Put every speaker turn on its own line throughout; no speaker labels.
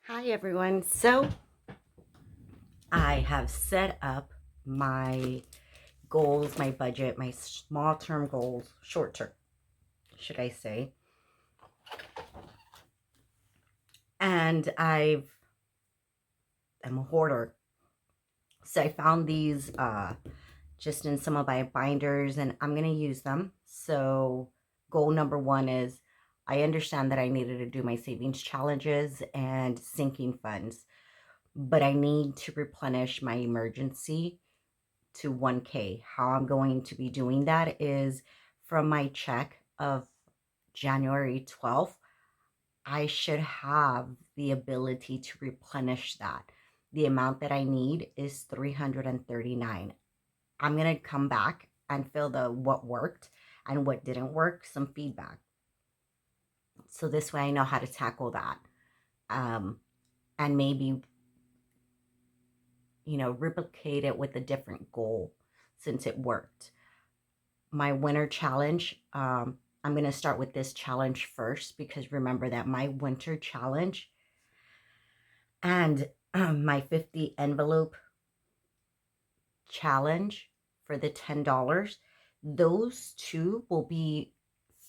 Hi everyone. So I have set up my goals, my budget, my small term goals, short term, should I say. And I'm a hoarder. So I found these just in some of my binders and I'm going to use them. So goal number 1 is I understand that I needed to do my savings challenges and sinking funds, but I need to replenish my emergency to 1K. How I'm going to be doing that is from my check of January 12th, I should have the ability to replenish that. The amount that I need is 339. I'm going to come back and fill the what worked and what didn't work, some feedback. So this way I know how to tackle that. Um, and maybe, replicate it with a different goal since it worked. My winter challenge. I'm going to start with this challenge first because remember that my winter challenge and my 50 envelope challenge for the $10, those two will be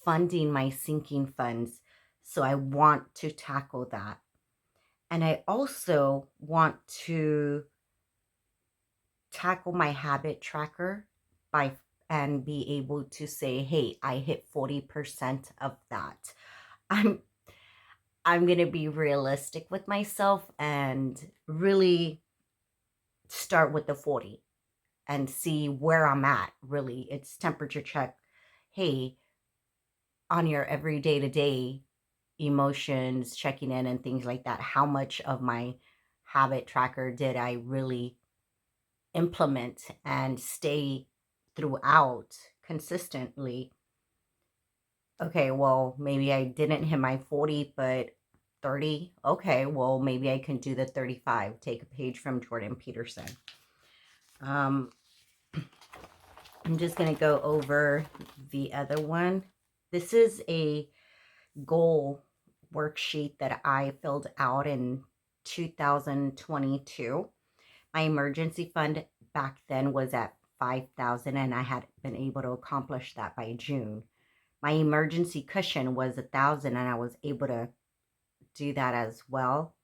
funding my sinking funds. So I want to tackle that. And I also want to tackle my habit tracker by and be able to say, hey, I hit 40% of that. I'm I'm going to be realistic with myself and really start with the 40 and see where I'm at. Really, it's temperature check. Hey, on your everyday to day emotions, checking in and things like that, how much of my habit tracker did I really implement and stay throughout consistently? Okay, well, maybe I didn't hit my 40, but 30. Okay, well, maybe I can do the 35. Take a page from Jordan Peterson. Um, I'm just going to go over the other one. This is a goal worksheet that I filled out in 2022. My emergency fund back then was at 5,000 and I had been able to accomplish that by June. My emergency cushion was 1,000 and I was able to do that as well.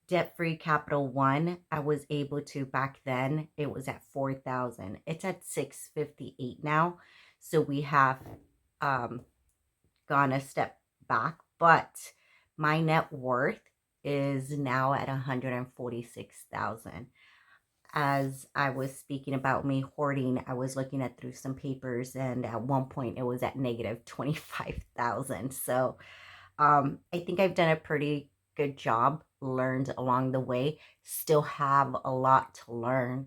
Debt free capital one, I was able to back then, it was at 4,000. It's at 658 now. So we have um, gone a step back, but my net worth is now at 146,000. As I was speaking about me hoarding, I was looking at through some papers, and at one point it was at negative 25,000. So I think I've done a pretty good job, learned along the way, still have a lot to learn,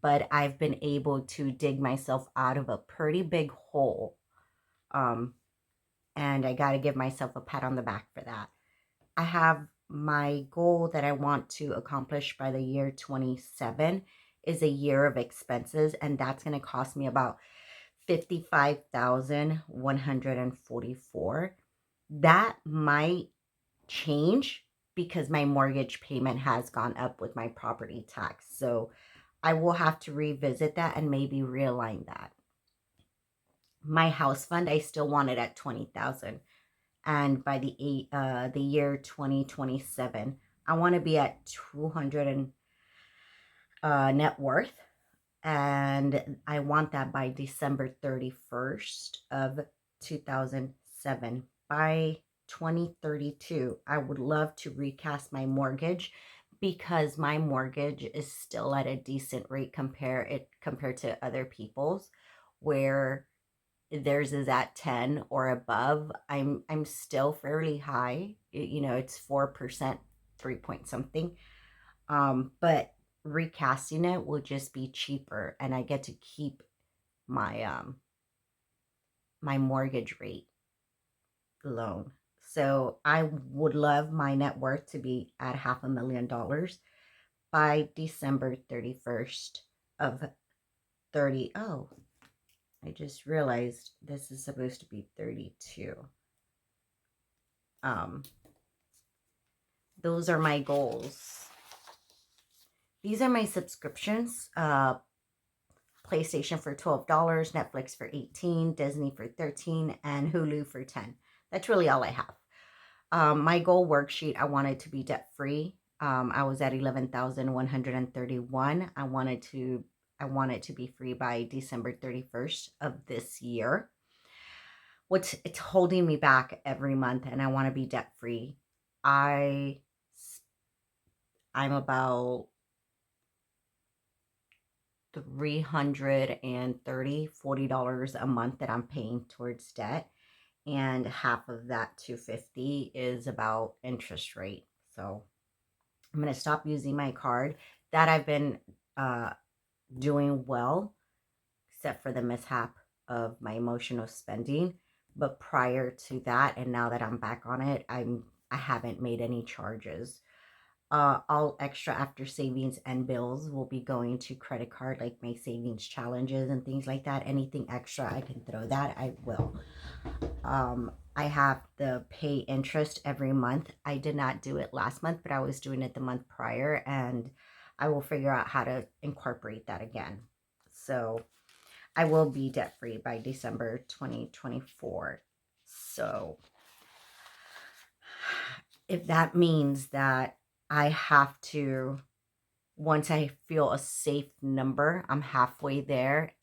but I've been able to dig myself out of a pretty big hole. Um, and I got to give myself a pat on the back for that. I have my goal that I want to accomplish by the year 27 is a year of expenses, and that's going to cost me about 55,144. That might change because my mortgage payment has gone up with my property tax. So I will have to revisit that and maybe realign that. My house fund, I still want it at 20,000. And by the year 2027, I want to be at 200 net worth, and I want that by December 31st of 2007. By 2032, I would love to recast my mortgage because my mortgage is still at a decent rate compared to other people's, where theirs is at 10 or above. I'm still fairly high. It's 4%, 3 point something. But recasting it will just be cheaper and I get to keep my mortgage rate loan. So I would love my net worth to be at $500,000 by December 31st of 30. Oh, I just realized this is supposed to be 32. Um, those are my goals. These are my subscriptions. PlayStation for $12, Netflix for $18, Disney for $13, and Hulu for $10. That's really all I have. My goal worksheet, I wanted to be debt free. I was at 11,131. I want it to be free by December 31st of this year. It's holding me back every month, and I want to be debt free. I'm about $40 a month that I'm paying towards debt, and half of that $250 is about interest rate. So I'm going to stop using my card. That I've been doing well, except for the mishap of my emotional spending. But prior to that, and now that I'm back on it, I haven't made any charges. All extra after savings and bills will be going to credit card, like my savings challenges and things like that. Anything extra I can throw that, I will. I have the pay interest every month. I did not do it last month, but I was doing it the month prior, and I will figure out how to incorporate that again. So I will be debt free by December 2024. So if that means that I have to, once I feel a safe number, I'm halfway there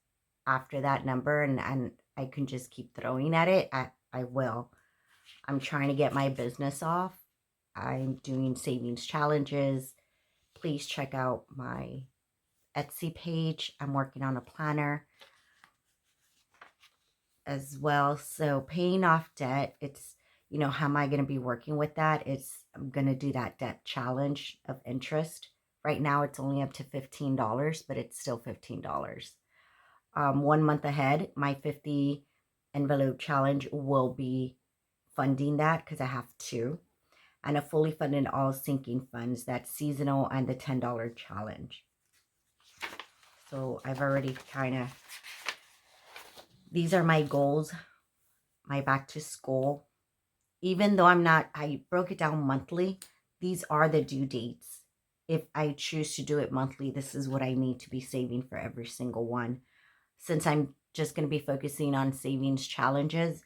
after that number, and I can just keep throwing at it, I will. I'm trying to get my business off. I'm doing savings challenges. Please check out my Etsy page. I'm working on a planner as well. So paying off debt, it's, how am I going to be working with that? I'm going to do that debt challenge of interest. Right now it's only up to $15, but it's still $15. 1 month ahead, my 50 envelope challenge will be funding that, because I have two. And a fully funded all sinking funds, that's seasonal, and the $10 challenge. So I've already these are my goals, my back to school. Even though I broke it down monthly, these are the due dates. If I choose to do it monthly, this is what I need to be saving for every single one. Since I'm just going to be focusing on savings challenges,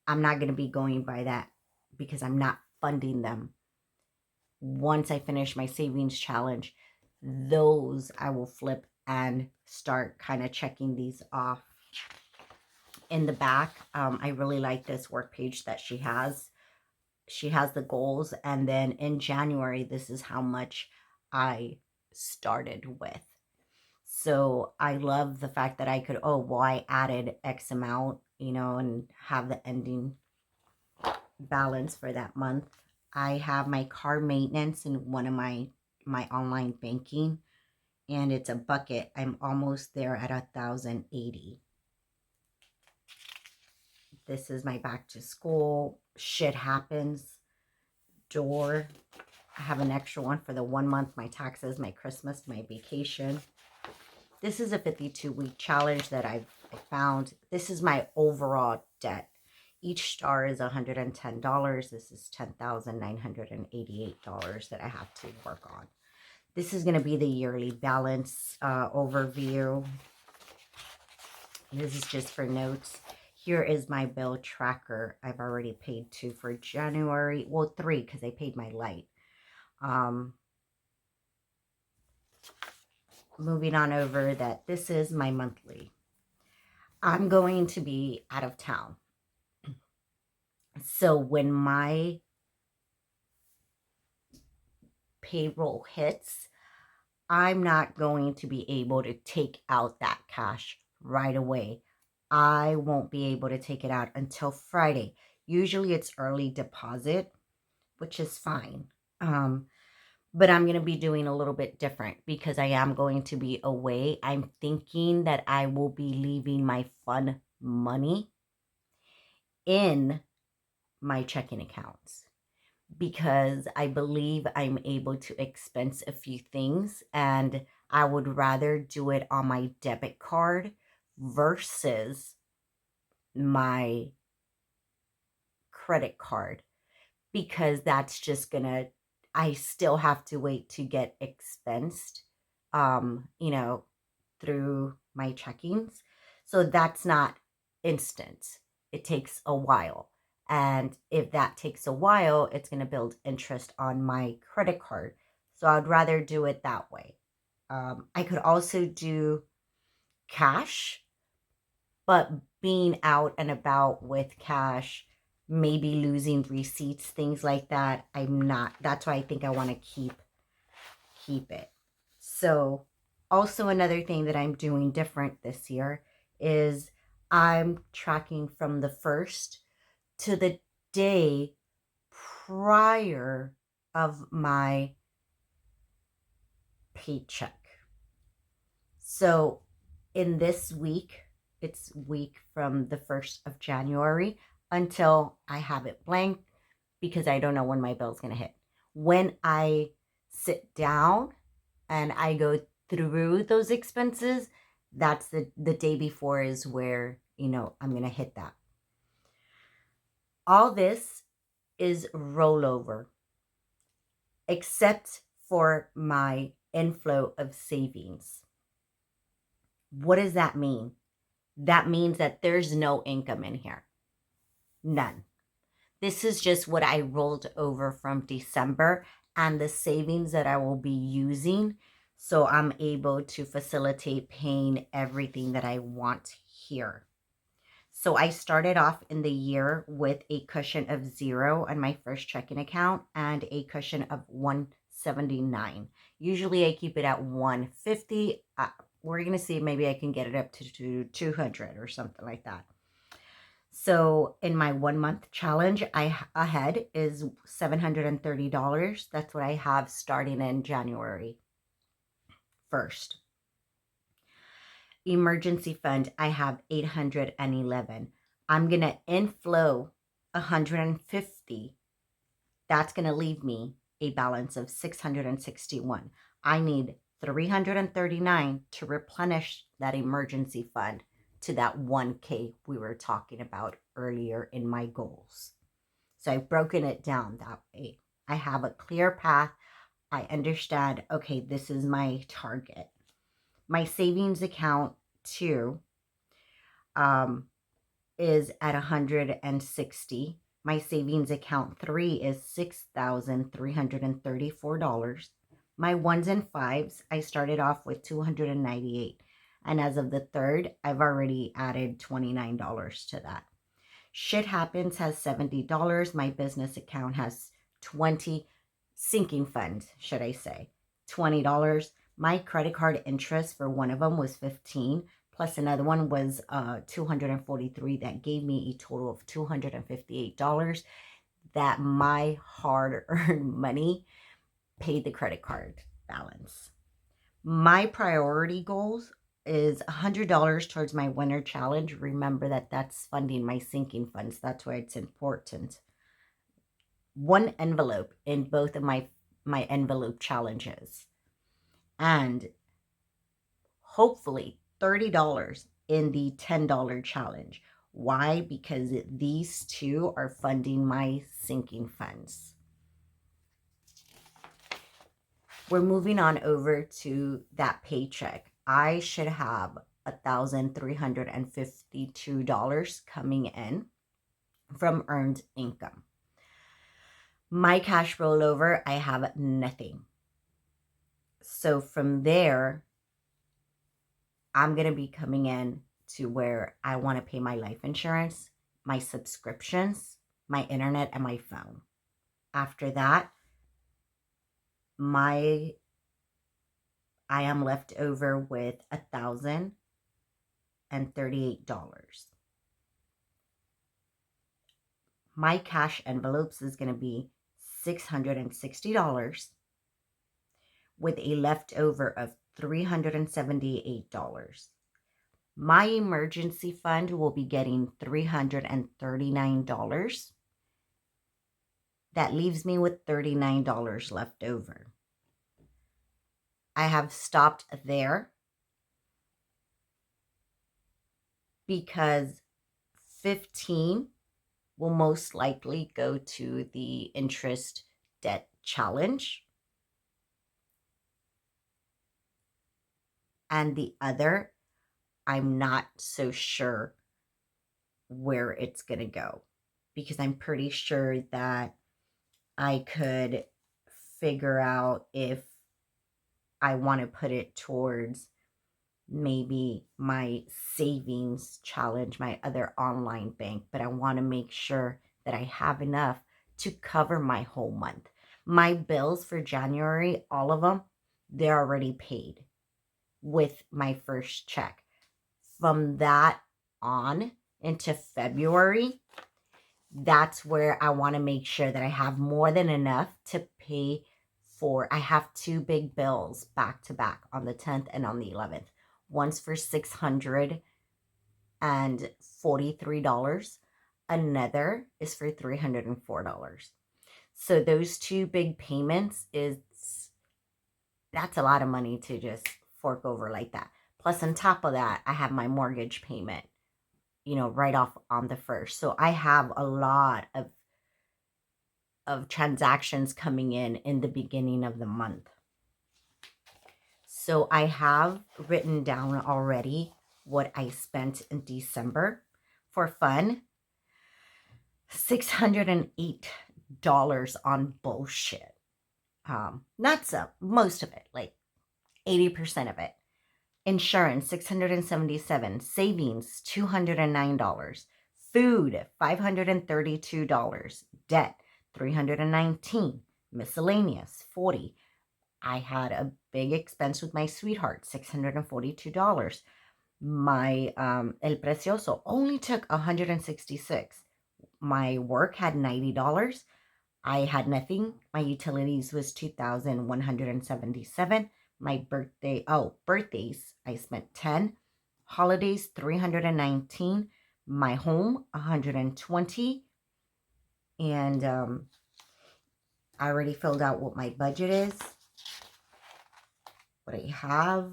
I'm not going to be going by that, because I'm not funding them. Once I finish my savings challenge, those I will flip and start kind of checking these off. In the back, I really like this work page that she has. She has the goals, and then in January, this is how much I started with. So I love the fact that I could, I added X amount, and have the ending balance for that month. I have my car maintenance in one of my online banking, and it's a bucket. I'm almost there at 1,080. This is my back to school. Shit happens. Door. I have an extra one for the 1 month, my taxes, my Christmas, my vacation. This is a 52-week challenge that I found. This is my overall debt. Each star is $110. This is $10,988 that I have to work on. This is going to be the yearly balance overview. This is just for notes. Here is my bill tracker. I've already paid 2 for January. Well, 3, because I paid my light. Moving on over that, this is my monthly. I'm going to be out of town. So when my payroll hits, I'm not going to be able to take out that cash right away. I won't be able to take it out until Friday. Usually it's early deposit, which is fine. But I'm going to be doing a little bit different, because I am going to be away. I'm thinking that I will be leaving my fun money in my checking accounts, because I believe I'm able to expense a few things, and I would rather do it on my debit card versus my credit card, because that's just going to I still have to wait to get expensed, you know, through my checkings. So that's not instant. It takes a while. And if that takes a while, it's going to build interest on my credit card. So I'd rather do it that way. I could also do cash, but being out and about with cash, maybe losing receipts, things like that, I'm not. That's why I think I want to keep it. So also another thing that I'm doing different this year is I'm tracking from the first to the day prior of my paycheck. So in this week, it's week from the 1st of January until I have it blank because I don't know when my bill's going to hit. When I sit down and I go through those expenses, that's the day before is where, I'm going to hit that. All this is rollover, except for my inflow of savings. What does that mean? That means that there's no income in here. None. This is just what I rolled over from December and the savings that I will be using. So I'm able to facilitate paying everything that I want here. So I started off in the year with a cushion of 0 on my first checking account and a cushion of 179. Usually I keep it at 150. We're going to see, maybe I can get it up to 200 or something like that. So in my 1 month challenge, ahead is $730. That's what I have starting in January 1st. Emergency fund, I have 811. I'm going to inflow 150. That's going to leave me a balance of 661. I need 339 to replenish that emergency fund to that 1K we were talking about earlier in my goals. So I've broken it down that way. I have a clear path. I understand, okay, this is my target. My savings account 2 is at 160. My savings account 3 is $6,334. My 1s and 5s, I started off with 298. And as of the 3rd, I've already added $29 to that. Shit Happens has $70. My business account has 20. Sinking fund, should I say, $20. My credit card interest for one of them was 15, plus another one was 243. That gave me a total of $258 that my hard-earned money paid the credit card balance. My priority goals is $100 towards my winter challenge. Remember that that's funding my sinking funds. That's why it's important. One envelope in both of my envelope challenges, and hopefully $30 in the $10 challenge. Why? Because these two are funding my sinking funds. We're moving on over to that paycheck. I should have $1,352 coming in from earned income. My cash rollover, I have nothing. So from there, I'm going to be coming in to where I want to pay my life insurance, my subscriptions, my internet, and my phone. After that, I am left over with $1,038. My cash envelopes is going to be $660 with a leftover of $378. My emergency fund will be getting $339. That leaves me with $39 left over. I have stopped there because 15 will most likely go to the interest debt challenge. And the other, I'm not so sure where it's going to go, because I'm pretty sure that I could figure out if I want to put it towards maybe my savings challenge, my other online bank, but I want to make sure that I have enough to cover my whole month. My bills for January, all of them, they're already paid with my first check. From that on into February, that's where I want to make sure that I have more than enough to pay for. I have two big bills back to back on the 10th and on the 11th. One's for $643. Another is for $304. So those two big payments that's a lot of money to just fork over like that. Plus, on top of that, I have my mortgage payment, right off on the 1st. So I have a lot of transactions coming in the beginning of the month. So I have written down already what I spent in December for fun. $608 on bullshit. Not some, most of it, like 80% of it. Insurance, $677. Savings, $209. Food, $532. Debt, $319. Miscellaneous, $40. I had a big expense with my sweetheart, $642. My El Precioso only took $166. My work had $90. I had nothing. My utilities was $2,177. My birthdays, I spent $10. Holidays, $319. My home, $120. And I already filled out what my budget is, what I have.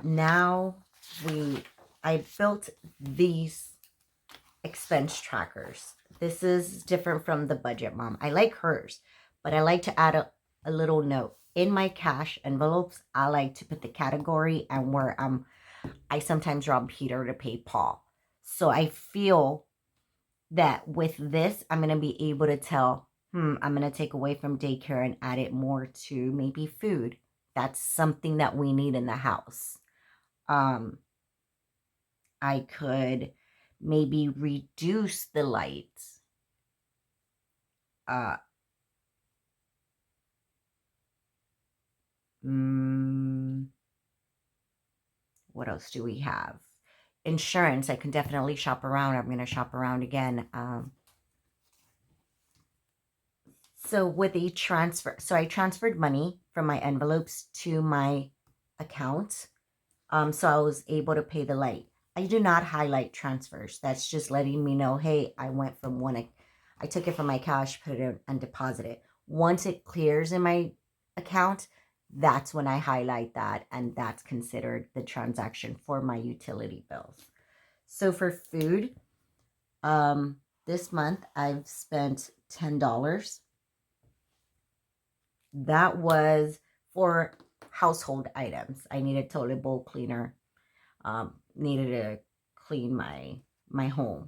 Now I built these expense trackers. This is different from the Budget Mom. I like hers, but I like to add a little note. In my cash envelopes, I like to put the category and where I sometimes rob Peter to pay Paul. So I feel that with this, I'm going to be able to tell, I'm going to take away from daycare and add it more to maybe food. That's something that we need in the house. I could maybe reduce the lights. What else do we have? Insurance, I can definitely shop around. I'm going to shop around again. So with a transfer, so I transferred money from my envelopes to my account. So I was able to pay the light. I do not highlight transfers. That's just letting me know, hey, I went from one, I took it from my cash, put it in, and deposit it. Once it clears in my account, that's when I highlight that, and that's considered the transaction for my utility bills. So for food, this month I've spent $10. That was for household items. I needed toilet bowl cleaner, needed to clean my home.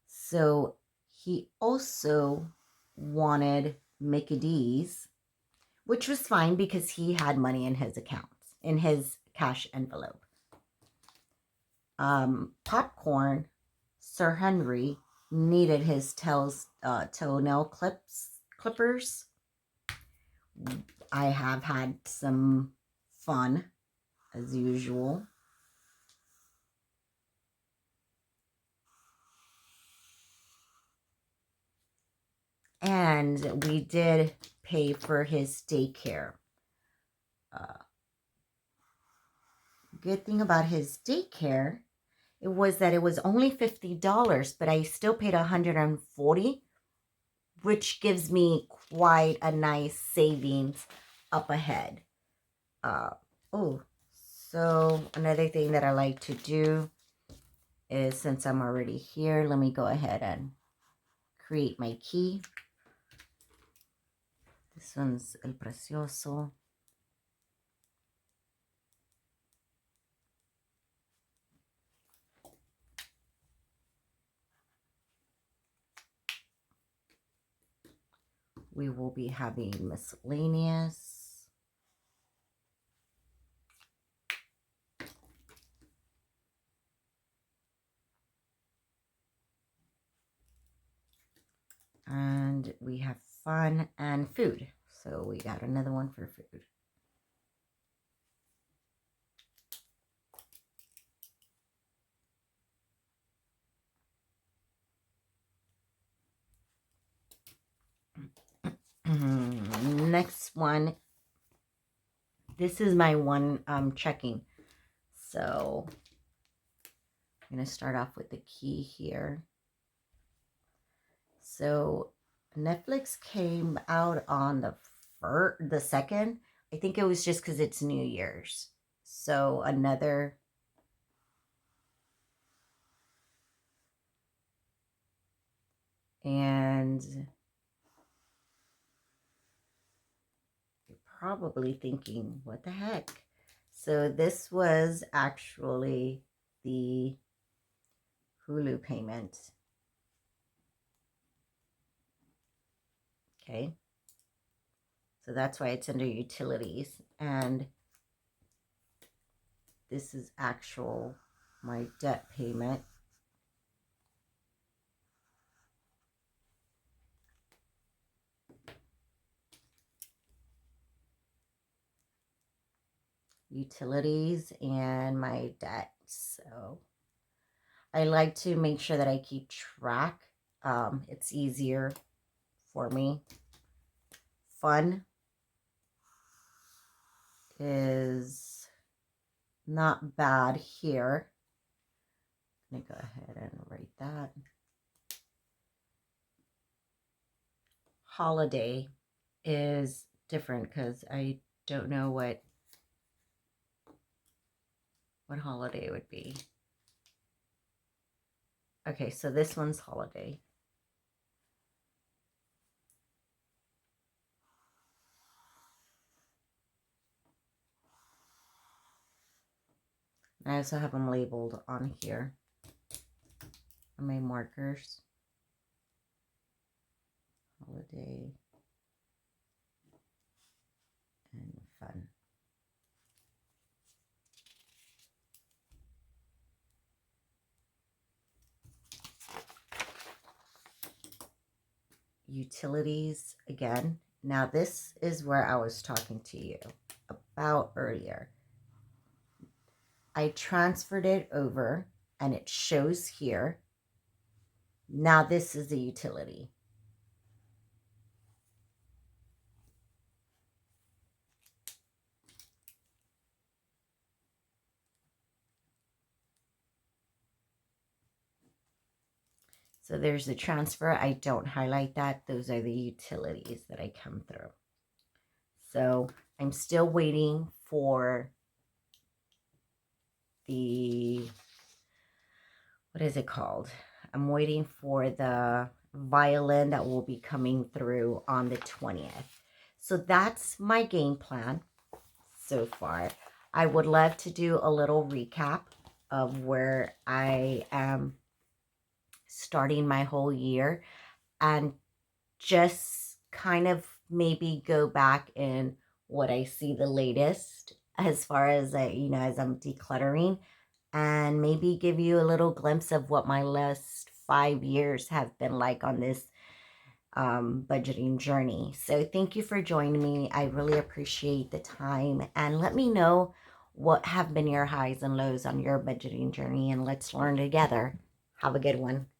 So he also wanted Mickey D's, which was fine because he had money in his accounts, in his cash envelope. Popcorn, Sir Henry needed his toenail clippers. I have had some fun, as usual. And we did pay for his daycare. Good thing about his daycare, it was that it was only $50, but I still paid $140, which gives me quite a nice savings up ahead. So another thing that I like to do is, since I'm already here, let me go ahead and create my key. This one's El Precioso. We will be having miscellaneous. And we have fun and food. So we got another one for food. Next one. This is my one checking. So I'm going to start off with the key here. So Netflix came out on the second. I think it was just because it's New Year's. So another. And you're probably thinking, what the heck? So this was actually the Hulu payment. Okay. So that's why it's under utilities. And this is actual my debt payment. Utilities and my debt. So I like to make sure that I keep track. It's easier for me. Fun is not bad here. Let me go ahead and write that. Holiday is different because I don't know what holiday it would be. Okay, so this one's holiday. I also have them labeled on here on my markers. Holiday and fun. Utilities again. Now this is where I was talking to you about earlier. I transferred it over and it shows here. Now this is the utility. So there's the transfer. I don't highlight that. Those are the utilities that I come through. So I'm still waiting for the, what is it called? I'm waiting for the violin that will be coming through on the 20th. So that's my game plan so far. I would love to do a little recap of where I am starting my whole year and just kind of maybe go back in what I see the latest as far as, as I'm decluttering, and maybe give you a little glimpse of what my last 5 years have been like on this budgeting journey. So thank you for joining me. I really appreciate the time, and let me know what have been your highs and lows on your budgeting journey, and let's learn together. Have a good one.